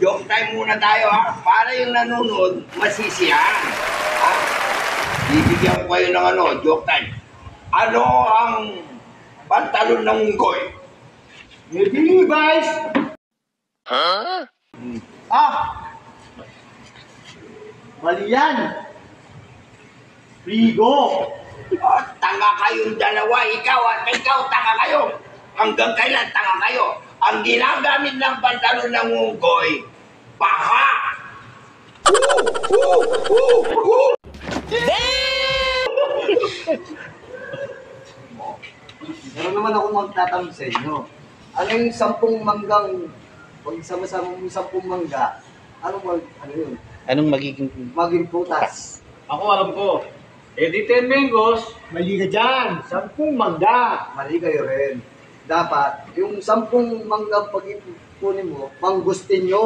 Joke time muna tayo ha, para yung nanonood masisiyahan. Ha? Bibigyan ko kayo ng joke time. Ano ang pantalon ng unggoy? Hindi, guys! Huh? Mali yan! Frigo! Tanga kayong dalawa, ikaw at ikaw, tanga kayo. Hanggang kailan tanga kayo? Ang ginagamit ng pantalon ng unggoy, paha! Meron naman ako magtatanong sa inyo. Ano yung 10 manggang, pag sama-sama yung 10 mangga, ano yun? Anong magiging... Maging prutas. Ako alam ko. Eh di 10 mangoes. Mali ka dyan! 10 mangga! Mali kayo rin. Dapat, yung 10 mangga pag kunin mo, mangustin nyo.